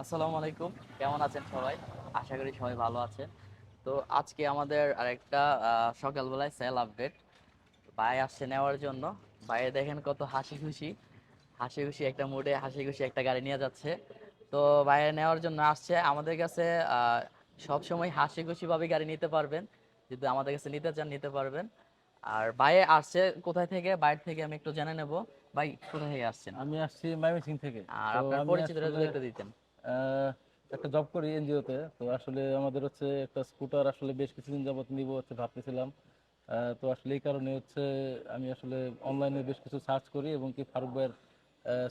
আসসালামু আলাইকুম। কেমন আছেন সবাই? আশা করি সবাই ভালো আছেন। তো আজকে আমাদের আরেকটা সকালবেলায় সেল আপডেট। ভাই আসছে নেওয়ার জন্য। ভাইয়ে দেখেন কত হাসি খুশি, হাসি খুশি একটা মুডে হাসি খুশি একটা গাড়ি নিয়ে যাচ্ছে। তো ভাইয়ে নেওয়ার জন্য আসছে আমাদের কাছে। সব সময় হাসি খুশি ভাবে গাড়ি নিতে পারবেন। যদি আমাদের কাছে নিতে চান নিতে পারবেন। আর ভাইয়ে আসছে কোথায় থেকে? বাইরে থেকে আমি একটু জেনে নেব। ভাই কোথা থেকে আসছেন? আমি আসছি ময়মনসিং থেকে। আর তো আপনার আমি পরিচিতটা আসলে যদি একটু দিতেন। আহ, একটা জব করি এনজিওতে। তো আসলে আমাদের হচ্ছে একটা স্কুটার আসলে বেশ কিছুদিন যাবত নিব হচ্ছে ভাবতেছিলাম। তো আসলে এই কারণে হচ্ছে আমি আসলে অনলাইনে বেশ কিছু সার্চ করি এবং কি ফারুক ভাইয়ের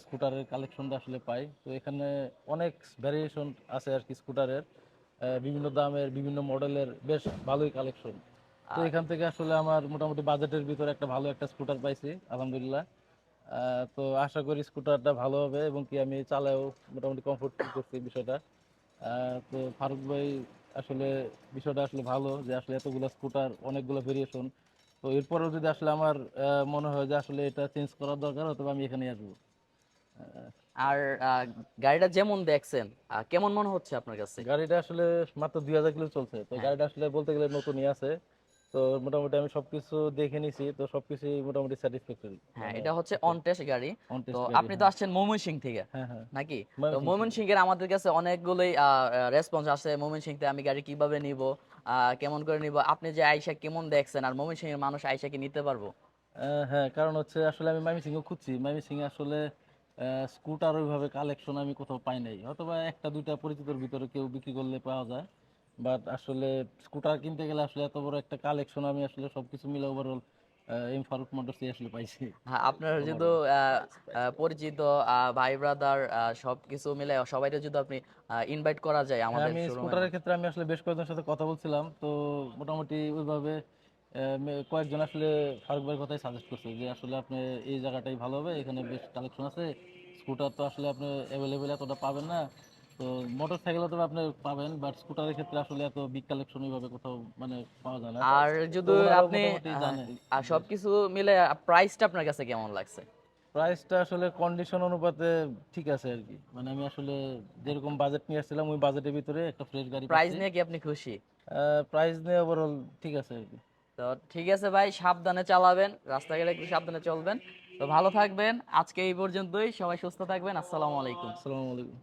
স্কুটারের কালেকশনটা আসলে পাই। তো এখানে অনেক ভ্যারিয়েশন আছে আর কি স্কুটারের, বিভিন্ন দামের বিভিন্ন মডেলের বেশ ভালোই কালেকশন। তো আর এখান থেকে আসলে আমার মোটামুটি বাজেটের ভিতরে একটা ভালো একটা স্কুটার পাইছি আলহামদুলিল্লাহ। তো আশা করি স্কুটারটা ভালো হবে এবং কি আমি চালাও মোটামুটি কমফোর্ট ফিল করছি বিষয়টা। তো ফারুক ভাই আসলে বিষয়টা আসলে ভালো যে আসলে এতগুলো স্কুটার অনেকগুলো ভেরিয়েশন। তো এরপরেও যদি আসলে আমার মনে হয় যে আসলে এটা চেঞ্জ করার দরকার তবে আমি এখানে আসবো। আহ, আর গাড়িটা যেমন দেখছেন, কেমন মনে হচ্ছে আপনার কাছে? গাড়িটা আসলে মাত্র 2000 কিলো চলছে, তো হ্যাঁ, গাড়িটা আসলে বলতে গেলে নতুনই আছে। তো মোটামুটি আমি সবকিছু দেখে নিছি, তো সবকিছুই মোটামুটি স্যাটিসফ্যাক্টরি হ্যাঁ, মানে এটা হচ্ছে আছে। অন টেস্ট গাড়ি। অন তো টেস্ট গাড়ি, আপনি তো হ্যাঁ। আসছেন ময়মনসিং থেকে হ্যাঁ, হ্যাঁ। নাকি? তো ময়মনসিং থেকে। ময়মনসিং এর আমাদের কাছে অনেকগুলোই রেসপন্স আছে। ময়মনসিং থেকে আমি গাড়ি কিভাবে নিব, কেমন করে নিব, আপনি যে আইসা কেমন দেখছেন, আর ময়মনসিং এর মানুষ আইসা কি নিতে পারবো? হ্যাঁ, কারণ হচ্ছে আসলে আমি ময়মনসিংহ খুঁজছি। ময়মনসিংহে আসলে স্কুটার ওইভাবে কালেকশন আমি কোথাও পাই নাই, অথবা একটা দুইটা পরিচিতর ভিতরে কেউ বিক্রি করলে পাওয়া যায়। বাট আসলে স্কুটার কিনতে গেলে আসলে এত বড় একটা কালেকশন আমি আসলে সবকিছু মিলে ওভারঅল এম ফারুক মোটরসই আসলে পাইছি হ্যাঁ, আপনার যদি ওভারঅল। পরিচিত ভাই ব্রাদার সবকিছু মিলে সবাইকে যদি আপনি ইনভাইট করা যায় হ্যাঁ, আমাদের আমি শোরুমের স্কুটারের মধ্যে। ক্ষেত্রে আমি আসলে বেশ কয়েকজনের সাথে কথা বলছিলাম। তো মোটামুটি ওইভাবে কয়েকজন আসলে ফারুক ভাইয়ের কথাই সাজেস্ট করছে যে আসলে আপনি এই জায়গাটাই ভালো হবে, এখানে বেশ কালেকশন আছে। স্কুটার তো আসলে আপনি অ্যাভেলেবেল এতটা পাবেন না। তো মোটর সাইকেলও তো আপনি পাবেন, বাট স্কুটারের ক্ষেত্রে আসলে এত বিগ কালেকশন ওইভাবে কোথাও মানে পাওয়া যায় না। আর তো যদি ওনারাও আপনি মোটামুটি জানে যে সবকিছু মিলে প্রাইসটা আপনার কাছে কেমন লাগছে? প্রাইসটা আসলে কন্ডিশন অনুপাতে ঠিক আছে আর কি। মানে আমি আসলে যেরকম বাজেট নিয়ে আসছিলাম ওই বাজেটের ভিতরে একটা ফ্রেশ গাড়ি প্রাইস পাচ্ছি। নিয়ে কি আপনি খুশি? প্রাইস নিয়ে ওভারঅল ঠিক আছে আর কি। তো ঠিক আছে ভাই, সাবধানে চালাবেন, রাস্তাঘাটে একটু সাবধানে চলবেন। তো ভালো থাকবেন। আজকে এই পর্যন্তই, সবাই সুস্থ থাকবেন। আসসালামু আলাইকুম। আসসালামু আলাইকুম।